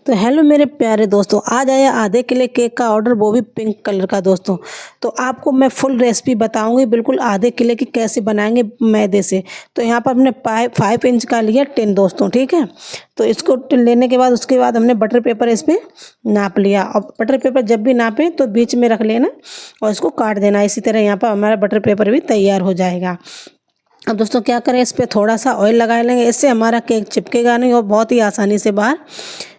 तो हेलो मेरे प्यारे दोस्तों, आज आया आधे किलो केक का ऑर्डर, वो भी पिंक कलर का दोस्तों। तो आपको मैं फुल रेसिपी बताऊंगी, बिल्कुल आधे किलो की कैसे बनाएंगे मैदे से। तो यहाँ पर हमने 5 इंच का लिया टिन दोस्तों, ठीक है। तो इसको टिन लेने के बाद उसके बाद हमने बटर पेपर इस पर नाप लिया। और बटर पेपर जब भी नापे तो बीच में रख लेना और इसको काट देना। इसी तरह यहाँ पर हमारा बटर पेपर भी तैयार हो जाएगा। अब दोस्तों क्या करें, इस पर थोड़ा सा ऑयल लगा लेंगे, इससे हमारा केक चिपकेगा नहीं और बहुत ही आसानी से बाहर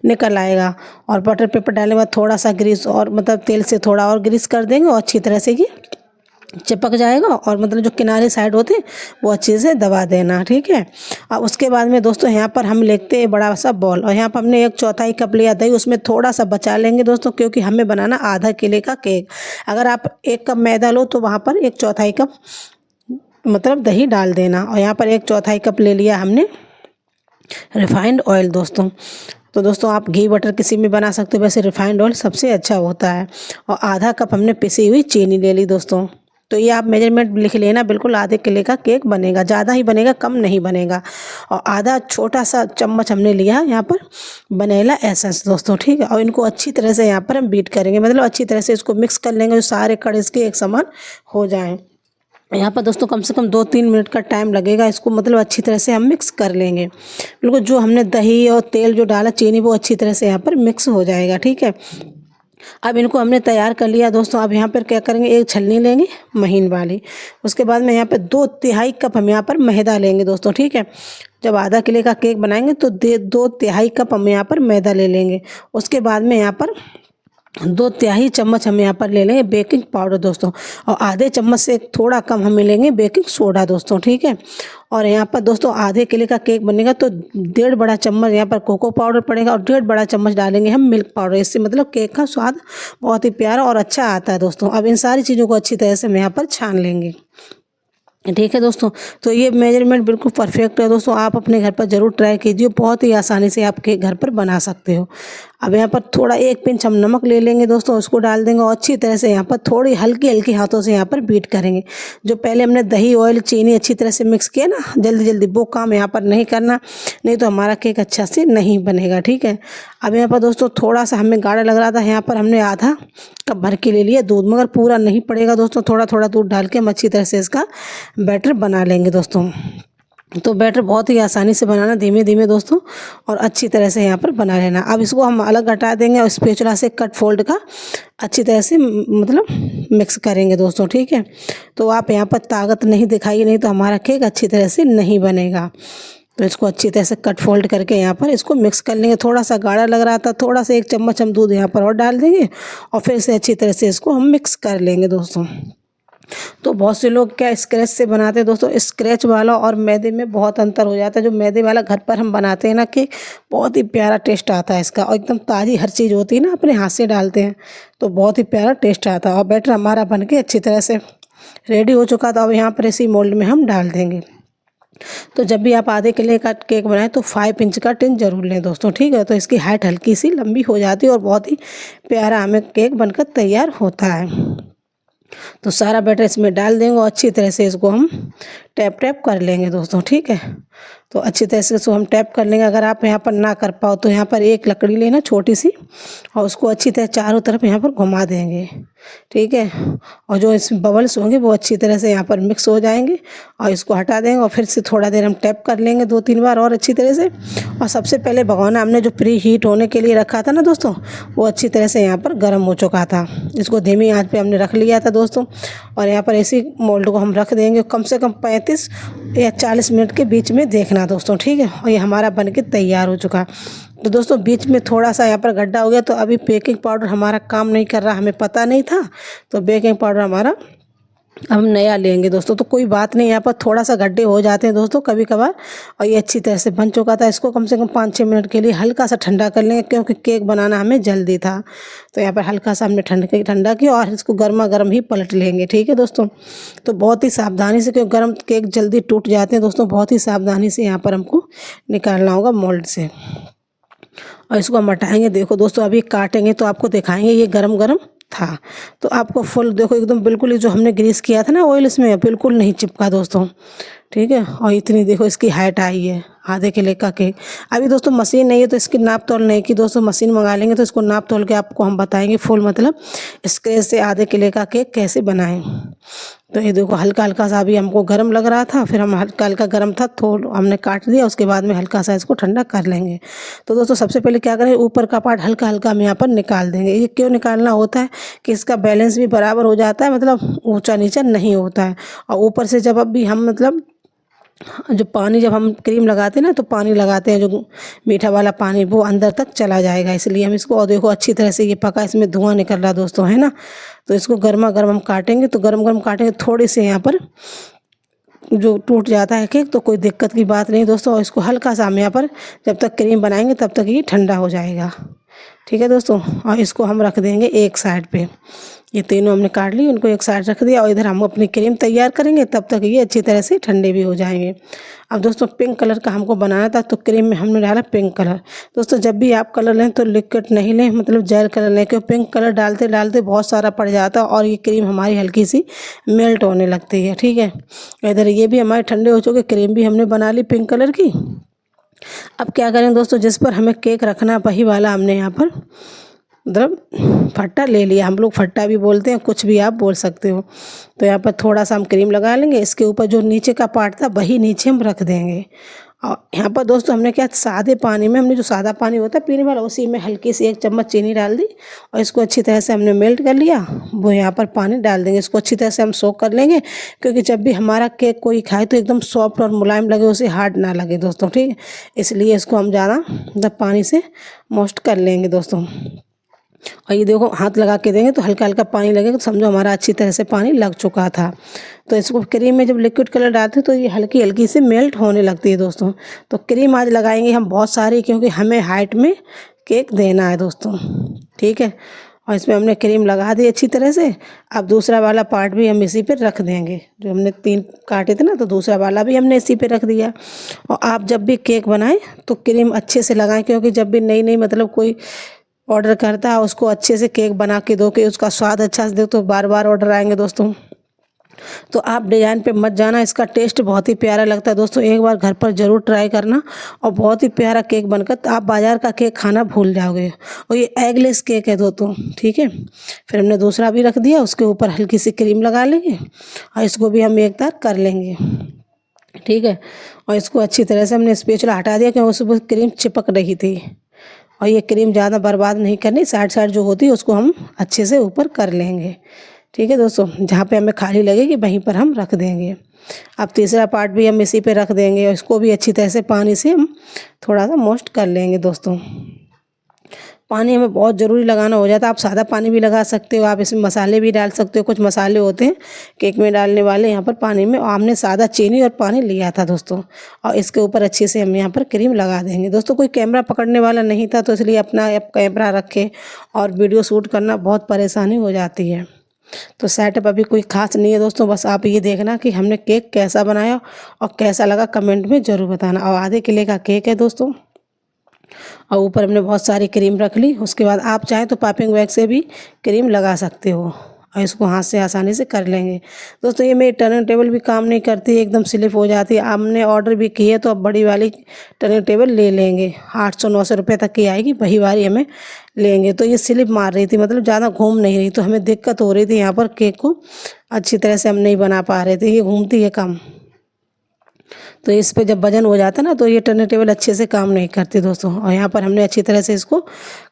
निकल आएगा। और बटर पेपर डालने के बाद थोड़ा सा ग्रीस और मतलब तेल से थोड़ा और ग्रीस कर देंगे और अच्छी तरह से ये चिपक जाएगा। और मतलब जो किनारे साइड होते हैं वो अच्छे से दबा देना, ठीक है। अब उसके बाद में दोस्तों यहाँ पर हम लेते हैं बड़ा सा बॉल, और यहाँ पर हमने 1/4 कप लिया दही, उसमें थोड़ा सा बचा लेंगे दोस्तों, क्योंकि हमें बनाना आधा किलो का केक। अगर आप 1 कप मैदा लो तो वहाँ पर 1/4 कप मतलब दही डाल देना। और यहाँ पर 1/4 कप ले लिया हमने रिफाइंड ऑयल दोस्तों। तो दोस्तों आप घी बटर किसी में बना सकते हो, वैसे रिफाइंड ऑयल सबसे अच्छा होता है। और आधा कप हमने पिसी हुई चीनी ले ली दोस्तों। तो ये आप मेजरमेंट लिख लेना, बिल्कुल आधे किलो का केक बनेगा, ज़्यादा ही बनेगा, कम नहीं बनेगा। और आधा छोटा सा चम्मच हमने लिया यहाँ पर वनीला एसेंस दोस्तों, ठीक है। और इनको अच्छी तरह से यहाँ पर हम बीट करेंगे, मतलब अच्छी तरह से इसको मिक्स कर लेंगे, जो सारे कण इसके एक समान हो जाएं। यहाँ पर दोस्तों कम से कम 2-3 मिनट का टाइम लगेगा, इसको मतलब अच्छी तरह से हम मिक्स कर लेंगे। बिल्कुल जो हमने दही और तेल जो डाला, चीनी, वो अच्छी तरह से यहाँ पर मिक्स हो जाएगा, ठीक है। अब इनको हमने तैयार कर लिया दोस्तों। अब यहाँ पर क्या करेंगे, एक छलनी लेंगे महीन वाली। उसके बाद में यहाँ पर 2/3 कप हम यहाँ पर मैदा लेंगे दोस्तों, ठीक है। जब आधा किलो का केक बनाएंगे तो 2/3 कप हम यहाँ पर मैदा ले लेंगे। उसके बाद में यहाँ पर 2 तिहाई चम्मच हम यहाँ पर ले लेंगे बेकिंग पाउडर दोस्तों। और आधे चम्मच से थोड़ा कम हम लेंगे बेकिंग सोडा दोस्तों, ठीक है। और यहाँ पर दोस्तों आधे किलो का केक बनेगा तो 1.5 बड़ा चम्मच यहाँ पर कोको पाउडर पड़ेगा, और 1.5 बड़ा चम्मच डालेंगे हम मिल्क पाउडर। इससे मतलब केक का स्वाद बहुत ही प्यारा और अच्छा आता है दोस्तों। अब इन सारी चीज़ों को अच्छी तरह से हम यहाँ पर छान लेंगे, ठीक है दोस्तों। तो ये मेजरमेंट बिल्कुल परफेक्ट है दोस्तों, आप अपने घर पर ज़रूर ट्राई कीजिए, बहुत ही आसानी से आप केक घर पर बना सकते हो। अब यहाँ पर थोड़ा 1 पिंच हम नमक ले लेंगे दोस्तों, उसको डाल देंगे और अच्छी तरह से यहाँ पर थोड़ी हल्की हल्की हाथों से यहाँ पर बीट करेंगे। जो पहले हमने दही ऑयल चीनी अच्छी तरह से मिक्स किया ना, जल्दी जल्दी वो काम यहाँ पर नहीं करना, नहीं तो हमारा केक अच्छा से नहीं बनेगा, ठीक है। अब यहाँ पर दोस्तों थोड़ा सा हमें गाढ़ा लग रहा था, यहाँ पर हमने आधा कप भर के ले लिया दूध, मगर पूरा नहीं पड़ेगा दोस्तों, थोड़ा थोड़ा दूध डाल के हम अच्छी तरह से इसका बैटर बना लेंगे दोस्तों। तो बैटर बहुत ही आसानी से बनाना, धीमे धीमे दोस्तों, और अच्छी तरह से यहाँ पर बना लेना। अब इसको हम अलग हटा देंगे और स्पैचुला से कट फोल्ड का अच्छी तरह से मतलब मिक्स करेंगे दोस्तों, ठीक है। तो आप यहाँ पर ताकत नहीं दिखाइए, नहीं तो हमारा केक अच्छी तरह से नहीं बनेगा। तो इसको अच्छी तरह से कट फोल्ड करके यहाँ पर इसको मिक्स कर लेंगे। थोड़ा सा गाढ़ा लग रहा था, थोड़ा सा 1 चम्मच हम दूध यहाँ पर और डाल देंगे और फिर से अच्छी तरह से इसको हम मिक्स कर लेंगे दोस्तों। तो बहुत से लोग क्या स्क्रैच से बनाते हैं दोस्तों, स्क्रैच वाला और मैदे में बहुत अंतर हो जाता है। जो मैदे वाला घर पर हम बनाते हैं ना, कि बहुत ही प्यारा टेस्ट आता है इसका, और एकदम ताज़ी हर चीज़ होती है ना, अपने हाथ से डालते हैं तो बहुत ही प्यारा टेस्ट आता है। और बैटर हमारा बन के अच्छी तरह से रेडी हो चुका था। अब यहाँ पर इसी मोल्ड में हम डाल देंगे। तो जब भी आप आधे किलो का केक बनाएं तो 5 इंच का टिन जरूर लें दोस्तों, ठीक है। तो इसकी हाइट हल्की सी लंबी हो जाती है और बहुत ही प्यारा हमें केक बनकर तैयार होता है। तो सारा बैटर इसमें डाल देंगे और अच्छी तरह से इसको हम टैप टैप कर लेंगे दोस्तों, ठीक है। तो अच्छी तरह से इसको हम टैप कर लेंगे। अगर आप यहाँ पर ना कर पाओ तो यहाँ पर एक लकड़ी लेना छोटी सी, और उसको अच्छी तरह चारों तरफ यहाँ पर घुमा देंगे, ठीक है। और जो इसमें बबल्स होंगे वो अच्छी तरह से यहाँ पर मिक्स हो जाएंगे, और इसको हटा देंगे और फिर से थोड़ा देर हम टैप कर लेंगे 2-3 बार और अच्छी तरह से। और सबसे पहले भगोना हमने जो प्री हीट होने के लिए रखा था ना दोस्तों, वो अच्छी तरह से यहाँ पर गर्म हो चुका था। इसको धीमी आंच पे हमने रख लिया था दोस्तों। और यहाँ पर इसी मोल्ड को हम रख देंगे कम से कम 35 या 40 मिनट के बीच में देखना दोस्तों, ठीक है। और ये हमारा बन के तैयार हो चुका। तो दोस्तों बीच में थोड़ा सा यहाँ पर गड्ढा हो गया, तो अभी बेकिंग पाउडर हमारा काम नहीं कर रहा, हमें पता नहीं था। तो बेकिंग पाउडर हमारा हम नया लेंगे दोस्तों। तो कोई बात नहीं, यहाँ पर थोड़ा सा गड्ढे हो जाते हैं दोस्तों कभी कभार। और ये अच्छी तरह से बन चुका था। इसको कम से कम 5-6 मिनट के लिए हल्का सा ठंडा कर लेंगे, क्योंकि केक बनाना हमें जल्दी था। तो यहाँ पर हल्का सा हमने ठंडा किया और इसको गर्मा गर्म ही पलट लेंगे, ठीक है दोस्तों। तो बहुत ही सावधानी से, क्योंकि गर्म केक जल्दी टूट जाते हैं दोस्तों, बहुत ही सावधानी से यहाँ पर हमको निकालना होगा मोल्ड से। और इसको हम हटाएंगे। देखो दोस्तों अभी काटेंगे तो आपको दिखाएंगे, ये गरम गरम था। तो आपको फुल देखो एकदम बिल्कुल, जो हमने ग्रीस किया था ना ऑयल, इसमें बिल्कुल नहीं चिपका दोस्तों, ठीक है। और इतनी देखो इसकी हाइट आई है। आधे किले का केक। अभी दोस्तों मशीन नहीं है तो इसकी नाप तोल नहीं की दोस्तों, मशीन मंगा लेंगे तो इसको नाप तोल के आपको हम बताएंगे फुल, मतलब स्क्रेच से आधे किले का केक कैसे बनाएं। तो ये देखो हल्का हल्का सा अभी हमको गर्म लग रहा था, फिर हम हल्का हल्का गर्म था थोड़ा हमने काट दिया, उसके बाद में हल्का सा इसको ठंडा कर लेंगे। तो दोस्तों सबसे पहले क्या करें, ऊपर का पार्ट हल्का हल्का हम यहाँ पर निकाल देंगे। ये क्यों निकालना होता है कि इसका बैलेंस भी बराबर हो जाता है, मतलब ऊंचा नीचा नहीं होता है। और ऊपर से जब अब भी हम मतलब जो पानी जब हम क्रीम लगाते हैं ना, तो पानी लगाते हैं जो मीठा वाला पानी वो अंदर तक चला जाएगा, इसलिए हम इसको, और देखो अच्छी तरह से ये पका, इसमें धुआं निकल रहा दोस्तों है ना। तो इसको गर्मा गर्म हम काटेंगे, तो गर्म गर्म काटेंगे थोड़े से यहाँ पर जो टूट जाता है केक तो कोई दिक्कत की बात नहीं दोस्तों। और इसको हल्का सा हम यहाँ पर जब तक क्रीम बनाएंगे तब तक ये ठंडा हो जाएगा, ठीक है दोस्तों। और इसको हम रख देंगे एक साइड पे। ये तीनों हमने काट ली, उनको एक साइड रख दिया और इधर हम अपनी क्रीम तैयार करेंगे, तब तक ये अच्छी तरह से ठंडे भी हो जाएंगे। अब दोस्तों पिंक कलर का हमको बनाना था, तो क्रीम में हमने डाला पिंक कलर। दोस्तों जब भी आप कलर लें तो लिक्विड नहीं लें, मतलब जेल कलर लें, क्योंकि पिंक कलर डालते डालते बहुत सारा पड़ जाता है और ये क्रीम हमारी हल्की सी मेल्ट होने लगती है, ठीक है। इधर ये भी हमारे ठंडे हो चुके, क्रीम भी हमने बना ली पिंक कलर की। अब क्या करें दोस्तों, जिस पर हमें केक रखना वही वाला हमने यहाँ पर मतलब फट्टा ले लिया, हम लोग फट्टा भी बोलते हैं, कुछ भी आप बोल सकते हो। तो यहाँ पर थोड़ा सा हम क्रीम लगा लेंगे, इसके ऊपर जो नीचे का पार्ट था वही नीचे हम रख देंगे। और यहाँ पर दोस्तों हमने क्या, सादे पानी में हमने जो सादा पानी होता है पीने वाला, उसी में हल्की सी 1 चम्मच चीनी डाल दी और इसको अच्छी तरह से हमने मेल्ट कर लिया। वो यहाँ पर पानी डाल देंगे, इसको अच्छी तरह से हम सोक कर लेंगे, क्योंकि जब भी हमारा केक कोई खाए तो एकदम सॉफ्ट और मुलायम लगे, उसे हार्ड ना लगे दोस्तों, ठीक है। इसलिए इसको हम ज़्यादा मतलब पानी से मोस्ट कर लेंगे दोस्तों। और ये देखो हाथ लगा के देंगे तो हल्का हल्का पानी लगेगा, तो समझो हमारा अच्छी तरह से पानी लग चुका था। तो इसको क्रीम में जब लिक्विड कलर डालते हैं तो ये हल्की हल्की से मेल्ट होने लगती है दोस्तों। तो क्रीम आज लगाएंगे हम बहुत सारी, क्योंकि हमें हाइट में केक देना है दोस्तों, ठीक है। और इसमें हमने क्रीम लगा दी अच्छी तरह से। अब दूसरा वाला पार्ट भी हम इसी पे रख देंगे, जो हमने 3 काटे थे ना, तो दूसरा वाला भी हमने इसी पे रख दिया। और आप जब भी केक बनाएं तो क्रीम अच्छे से लगाएं, क्योंकि जब भी नई नई मतलब कोई ऑर्डर करता है उसको अच्छे से केक बना के दो कि उसका स्वाद अच्छा से दो, तो बार बार ऑर्डर आएंगे दोस्तों। तो आप डिज़ाइन पे मत जाना, इसका टेस्ट बहुत ही प्यारा लगता है दोस्तों, एक बार घर पर ज़रूर ट्राई करना। और बहुत ही प्यारा केक बनकर तो आप बाज़ार का केक खाना भूल जाओगे। और ये एगलेस केक है दोस्तों, ठीक है। फिर हमने दूसरा भी रख दिया, उसके ऊपर हल्की सी क्रीम लगा लेंगे और इसको भी हम एक तार कर लेंगे, ठीक है। और इसको अच्छी तरह से हमने स्पैचुला हटा दिया, क्योंकि उसमें क्रीम चिपक रही थी। और ये क्रीम ज़्यादा बर्बाद नहीं करनी, साइड साइड जो होती है उसको हम अच्छे से ऊपर कर लेंगे, ठीक है दोस्तों। जहाँ पे हमें खाली लगेगी वहीं पर हम रख देंगे। अब तीसरा पार्ट भी हम इसी पे रख देंगे और इसको भी अच्छी तरह से पानी से हम थोड़ा सा मोस्ट कर लेंगे दोस्तों। पानी हमें बहुत ज़रूरी लगाना हो जाता है, आप सादा पानी भी लगा सकते हो, आप इसमें मसाले भी डाल सकते हो, कुछ मसाले होते हैं केक में डालने वाले यहाँ पर पानी में। और हमने सादा चीनी और पानी लिया था दोस्तों। और इसके ऊपर अच्छे से हम यहाँ पर क्रीम लगा देंगे दोस्तों। कोई कैमरा पकड़ने वाला नहीं था, तो इसलिए अपना कैमरा रखे और वीडियो शूट करना बहुत परेशानी हो जाती है। तो सेटअप अभी कोई ख़ास नहीं है दोस्तों, बस आप ये देखना कि हमने केक कैसा बनाया और कैसा लगा कमेंट में ज़रूर बताना। और आधे किले का केक है दोस्तों, और ऊपर हमने बहुत सारी क्रीम रख ली। उसके बाद आप चाहें तो पाइपिंग बैग से भी क्रीम लगा सकते हो और इसको हाथ से आसानी से कर लेंगे दोस्तों। ये मेरी टर्निंग टेबल भी काम नहीं करती, एकदम स्लिप हो जाती है। हमने ऑर्डर भी की है, तो अब बड़ी वाली टर्निंग टेबल ले लेंगे, 800-900 रुपये तक की आएगी, वही वाली हमें लेंगे। तो ये स्लिप मार रही थी, मतलब ज़्यादा घूम नहीं रही, तो हमें दिक्कत हो रही थी यहाँ पर केक को अच्छी तरह से हम नहीं बना पा रहे थे, ये घूमती है कम। तो इस पे जब वजन हो जाता है ना, तो ये टर्निंग टेबल अच्छे से काम नहीं करती दोस्तों। और यहाँ पर हमने अच्छी तरह से इसको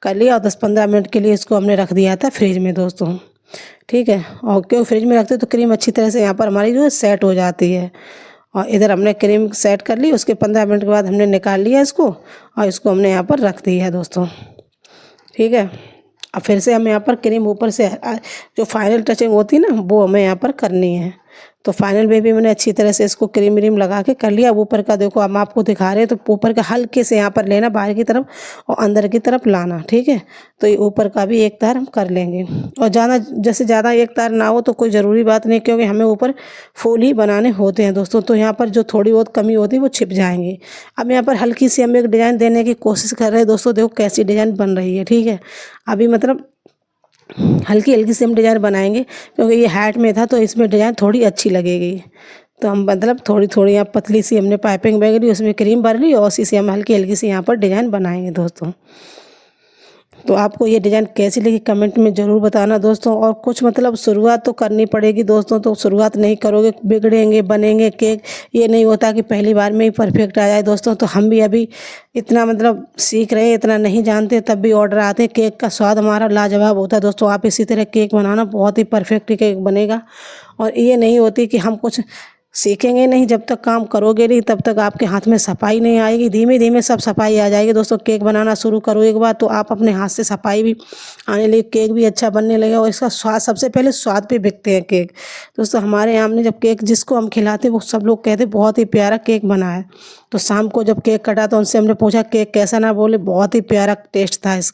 कर लिया और 10-15 मिनट के लिए इसको हमने रख दिया था फ्रिज में दोस्तों, ठीक है। और क्यों फ्रिज में रखते तो क्रीम अच्छी तरह से यहाँ पर हमारी जो है सेट हो जाती है। और इधर हमने क्रीम सेट कर ली, उसके 15 मिनट के बाद हमने निकाल लिया इसको और इसको हमने यहाँ पर रख दिया है दोस्तों, ठीक है। अब फिर से हम यहाँ पर क्रीम ऊपर से जो फाइनल टचिंग होती है ना, वो हमें यहाँ पर करनी है। तो फाइनल में भी मैंने अच्छी तरह से इसको क्रीम व्रीम लगा के कर लिया। अब ऊपर का देखो हम आपको दिखा रहे हैं, तो ऊपर का हल्के से यहाँ पर लेना, बाहर की तरफ और अंदर की तरफ लाना, ठीक है। तो ये ऊपर का भी एक तार हम कर लेंगे। और ज़्यादा एक तार ना हो तो कोई ज़रूरी बात नहीं, क्योंकि हमें ऊपर फूल ही बनाने होते हैं दोस्तों। तो यहाँ पर जो थोड़ी बहुत कमी होती है वो छिप जाएंगी। अब यहाँ पर हल्की सी हम एक डिज़ाइन देने की कोशिश कर रहे हैं दोस्तों, देखो कैसी डिज़ाइन बन रही है, ठीक है। अभी मतलब हल्की हल्की से हम डिज़ाइन बनाएंगे, क्योंकि ये हाइट में था तो इसमें डिज़ाइन थोड़ी अच्छी लगेगी। तो हम मतलब थोड़ी-थोड़ी यहाँ पतली सी हमने पाइपिंग बैग ली, उसमें क्रीम भर ली और उसी से हम हल्की-हल्की सी यहाँ पर डिज़ाइन बनाएँगे दोस्तों। तो आपको ये डिज़ाइन कैसी लगी कमेंट में ज़रूर बताना दोस्तों। और कुछ मतलब शुरुआत तो करनी पड़ेगी दोस्तों, तो शुरुआत नहीं करोगे बिगड़ेंगे, बनेंगे केक। ये नहीं होता कि पहली बार में ही परफेक्ट आ जाए दोस्तों। तो हम भी अभी इतना मतलब सीख रहे हैं, इतना नहीं जानते, तब भी ऑर्डर आते हैं। केक का स्वाद हमारा लाजवाब होता है दोस्तों। आप इसी तरह केक बनाना, बहुत ही परफेक्ट केक बनेगा। और ये नहीं होती कि हम कुछ सीखेंगे नहीं, जब तक काम करोगे नहीं तब तक आपके हाथ में सफाई नहीं आएगी। धीमे धीमे सब सफाई आ जाएगी दोस्तों। केक बनाना शुरू करो एक बार तो आप अपने हाथ से सफाई भी आने लगी, केक भी अच्छा बनने लगेगा। और इसका स्वाद, सबसे पहले स्वाद पे बिकते हैं केक दोस्तों। हमारे यहाँ हमने जब केक जिसको हम खिलाते वो सब लोग कहते बहुत ही प्यारा केक बना है। तो शाम को जब केक कटा तो उनसे हमने पूछा केक कैसा, ना बोले बहुत ही प्यारा टेस्ट था इसका।